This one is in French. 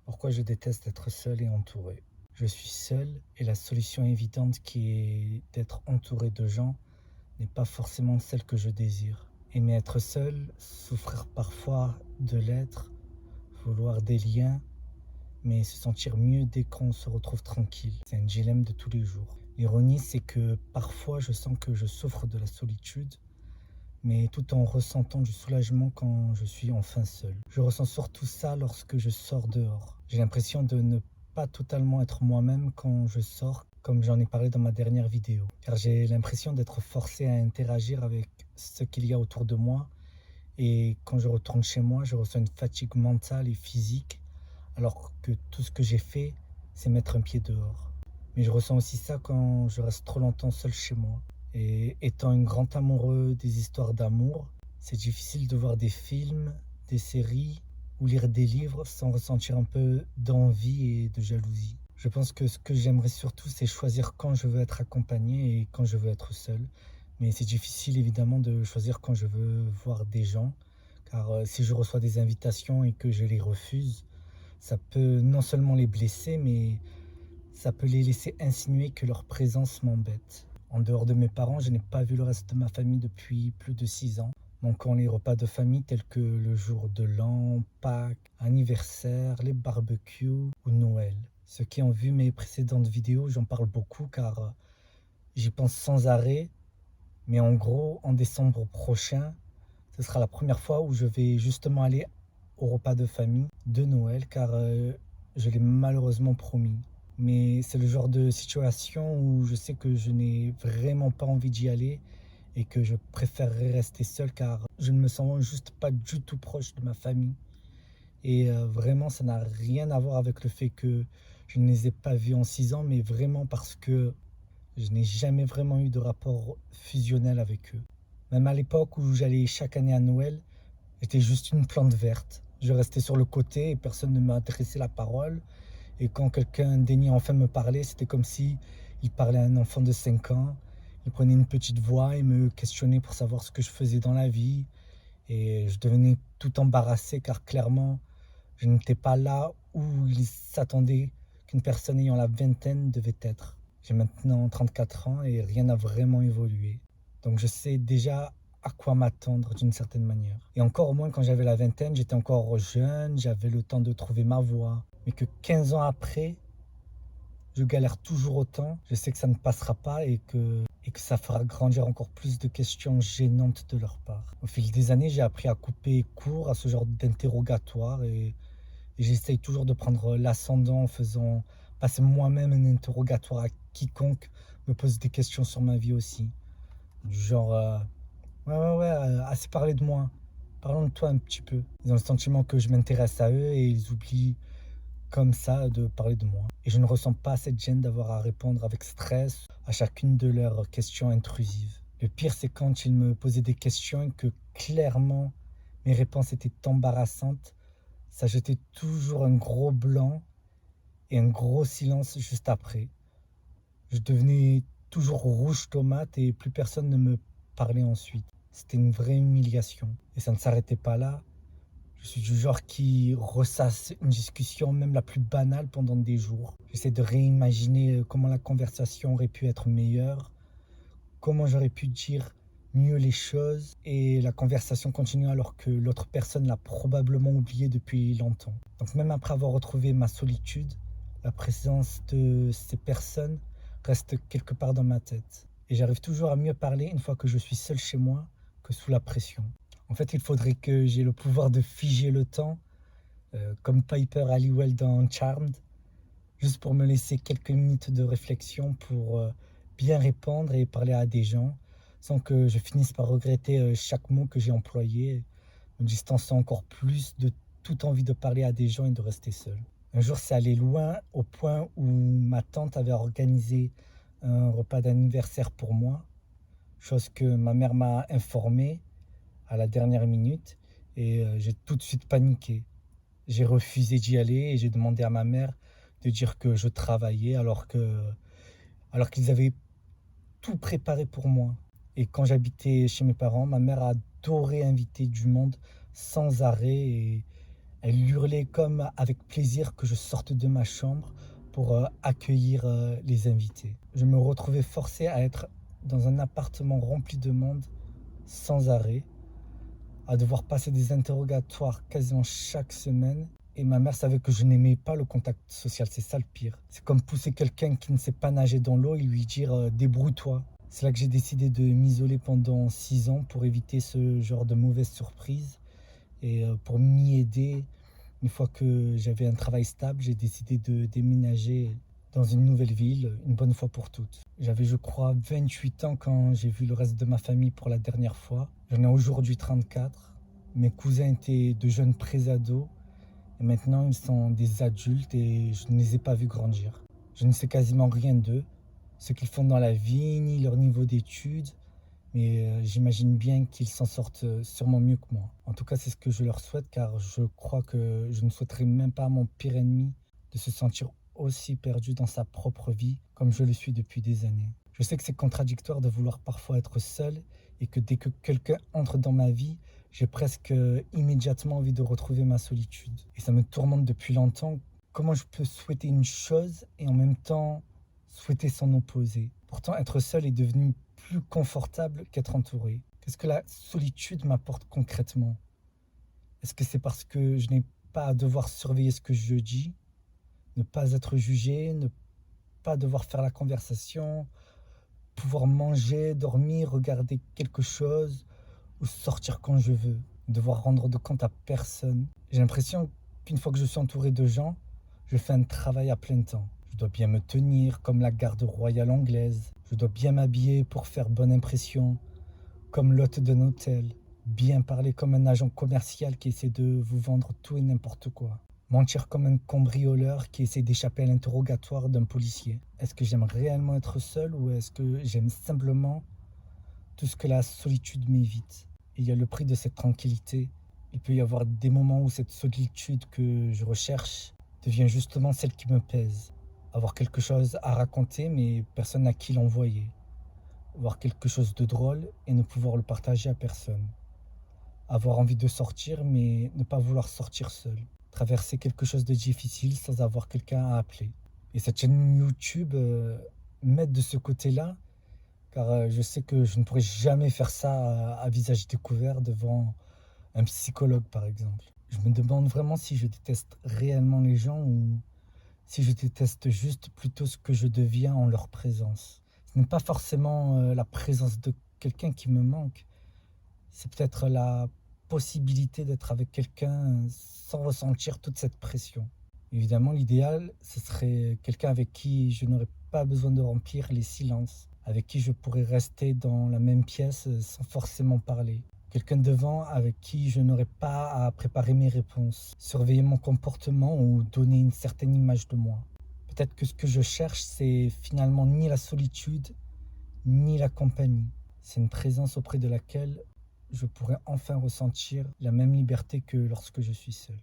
Pourquoi je déteste être seul et entouré? Je suis seul et la solution évidente qui est d'être entouré de gens n'est pas forcément celle que je désire. Aimer être seul, souffrir parfois de l'être, vouloir des liens, mais se sentir mieux dès qu'on se retrouve tranquille. C'est un dilemme de tous les jours. L'ironie, c'est que parfois je sens que je souffre de la solitude, mais tout en ressentant du soulagement quand je suis enfin seul. Je ressens surtout ça lorsque je sors dehors. J'ai l'impression de ne pas totalement être moi-même quand je sors, comme j'en ai parlé dans ma dernière vidéo. Car j'ai l'impression d'être forcé à interagir avec ce qu'il y a autour de moi. Et quand je retourne chez moi, je ressens une fatigue mentale et physique, alors que tout ce que j'ai fait, c'est mettre un pied dehors. Mais je ressens aussi ça quand je reste trop longtemps seul chez moi. Et étant un grand amoureux des histoires d'amour, c'est difficile de voir des films, des séries ou lire des livres sans ressentir un peu d'envie et de jalousie. Je pense que ce que j'aimerais surtout, c'est choisir quand je veux être accompagné et quand je veux être seul. Mais c'est difficile évidemment de choisir quand je veux voir des gens, car si je reçois des invitations et que je les refuse, ça peut non seulement les blesser, mais ça peut les laisser insinuer que leur présence m'embête. En dehors de mes parents, je n'ai pas vu le reste de ma famille depuis plus de 6 ans, manquant les repas de famille tels que le jour de l'an, Pâques, anniversaire, les barbecues ou Noël. Ceux qui ont vu mes précédentes vidéos, j'en parle beaucoup car j'y pense sans arrêt, mais en gros, en décembre prochain, ce sera la première fois où je vais justement aller au repas de famille de Noël car je l'ai malheureusement promis. Mais c'est le genre de situation où je sais que je n'ai vraiment pas envie d'y aller et que je préférerais rester seul car je ne me sens juste pas du tout proche de ma famille. Et vraiment, ça n'a rien à voir avec le fait que je ne les ai pas vus en 6 ans, mais vraiment parce que je n'ai jamais vraiment eu de rapport fusionnel avec eux. Même à l'époque où j'allais chaque année à Noël, j'étais juste une plante verte. Je restais sur le côté et personne ne m'adressait la parole. Et quand quelqu'un daignait enfin me parler, c'était comme si il parlait à un enfant de 5 ans. Il prenait une petite voix et me questionnait pour savoir ce que je faisais dans la vie. Et je devenais tout embarrassé car clairement, je n'étais pas là où il s'attendait qu'une personne ayant la vingtaine devait être. J'ai maintenant 34 ans et rien n'a vraiment évolué. Donc je sais déjà à quoi m'attendre d'une certaine manière. Et encore au moins quand j'avais la vingtaine, j'étais encore jeune, j'avais le temps de trouver ma voie. Mais que 15 ans après, je galère toujours autant, je sais que ça ne passera pas et que ça fera grandir encore plus de questions gênantes de leur part. Au fil des années, j'ai appris à couper court à ce genre d'interrogatoire et j'essaye toujours de prendre l'ascendant en faisant passer moi-même un interrogatoire à quiconque me pose des questions sur ma vie aussi. Du genre, ouais, ouais, ouais, assez parlé de moi. Parlons de toi un petit peu. Ils ont le sentiment que je m'intéresse à eux et ils oublient comme ça de parler de moi. Et je ne ressens pas cette gêne d'avoir à répondre avec stress à chacune de leurs questions intrusives. Le pire, c'est quand ils me posaient des questions et que clairement mes réponses étaient embarrassantes. Ça jetait toujours un gros blanc et un gros silence juste après. Je devenais toujours rouge tomate et plus personne ne me parlait ensuite. C'était une vraie humiliation. Et ça ne s'arrêtait pas là. Je suis du genre qui ressasse une discussion, même la plus banale, pendant des jours. J'essaie de réimaginer comment la conversation aurait pu être meilleure, comment j'aurais pu dire mieux les choses, et la conversation continue alors que l'autre personne l'a probablement oublié depuis longtemps. Donc même après avoir retrouvé ma solitude, la présence de ces personnes reste quelque part dans ma tête. Et j'arrive toujours à mieux parler une fois que je suis seul chez moi que sous la pression. En fait, il faudrait que j'ai le pouvoir de figer le temps, comme Piper Halliwell dans Charmed, juste pour me laisser quelques minutes de réflexion pour bien répondre et parler à des gens, sans que je finisse par regretter chaque mot que j'ai employé, me distançant encore plus de toute envie de parler à des gens et de rester seul. Un jour, c'est allé loin au point où ma tante avait organisé un repas d'anniversaire pour moi, chose que ma mère m'a informé à la dernière minute et j'ai tout de suite paniqué. J'ai refusé d'y aller et j'ai demandé à ma mère de dire que je travaillais alors qu'ils avaient tout préparé pour moi. Et quand j'habitais chez mes parents, ma mère a adoré inviter du monde sans arrêt et Elle hurlait comme avec plaisir que je sorte de ma chambre pour accueillir les invités. Je me retrouvais forcé à être dans un appartement rempli de monde sans arrêt, à devoir passer des interrogatoires quasiment chaque semaine. Et ma mère savait que je n'aimais pas le contact social, c'est ça le pire. C'est comme pousser quelqu'un qui ne sait pas nager dans l'eau et lui dire débrouille-toi. C'est là que j'ai décidé de m'isoler pendant 6 ans pour éviter ce genre de mauvaises surprises. Et pour m'y aider, une fois que j'avais un travail stable, j'ai décidé de déménager dans une nouvelle ville, une bonne fois pour toutes. J'avais, je crois, 28 ans quand j'ai vu le reste de ma famille pour la dernière fois. J'en ai aujourd'hui 34. Mes cousins étaient de jeunes présados et maintenant ils sont des adultes et je ne les ai pas vus grandir. Je ne sais quasiment rien d'eux, ce qu'ils font dans la vie, ni leur niveau d'études, mais j'imagine bien qu'ils s'en sortent sûrement mieux que moi. En tout cas, c'est ce que je leur souhaite, car je crois que je ne souhaiterais même pas à mon pire ennemi de se sentir aussi perdu dans sa propre vie comme je le suis depuis des années. Je sais que c'est contradictoire de vouloir parfois être seul et que dès que quelqu'un entre dans ma vie, j'ai presque immédiatement envie de retrouver ma solitude. Et ça me tourmente depuis longtemps. Comment je peux souhaiter une chose et en même temps souhaiter s'en opposer? Pourtant, être seul est devenu plus confortable qu'être entouré. Qu'est-ce que la solitude m'apporte concrètement? Est-ce que c'est parce que je n'ai pas à devoir surveiller ce que je dis, ne pas être jugé, ne pas devoir faire la conversation, pouvoir manger, dormir, regarder quelque chose ou sortir quand je veux, devoir rendre de compte à personne? J'ai l'impression qu'une fois que je suis entouré de gens, je fais un travail à plein temps. Je dois bien me tenir comme la garde royale anglaise. Je dois bien m'habiller pour faire bonne impression, comme l'hôte d'un hôtel. Bien parler comme un agent commercial qui essaie de vous vendre tout et n'importe quoi. Mentir comme un cambrioleur qui essaie d'échapper à l'interrogatoire d'un policier. Est-ce que j'aime réellement être seul ou est-ce que j'aime simplement tout ce que la solitude m'évite? Et il y a le prix de cette tranquillité. Il peut y avoir des moments où cette solitude que je recherche devient justement celle qui me pèse. Avoir quelque chose à raconter mais personne à qui l'envoyer. Avoir quelque chose de drôle et ne pouvoir le partager à personne. Avoir envie de sortir mais ne pas vouloir sortir seul. Traverser quelque chose de difficile sans avoir quelqu'un à appeler. Et cette chaîne YouTube m'aide de ce côté-là, car je sais que je ne pourrais jamais faire ça à visage découvert devant un psychologue par exemple. Je me demande vraiment si je déteste réellement les gens ou si je déteste juste plutôt ce que je deviens en leur présence. Ce n'est pas forcément la présence de quelqu'un qui me manque, c'est peut-être la possibilité d'être avec quelqu'un sans ressentir toute cette pression. Évidemment, l'idéal, ce serait quelqu'un avec qui je n'aurais pas besoin de remplir les silences, avec qui je pourrais rester dans la même pièce sans forcément parler. Quelqu'un devant avec qui je n'aurais pas à préparer mes réponses, surveiller mon comportement ou donner une certaine image de moi. Peut-être que ce que je cherche, c'est finalement ni la solitude, ni la compagnie. C'est une présence auprès de laquelle je pourrais enfin ressentir la même liberté que lorsque je suis seul.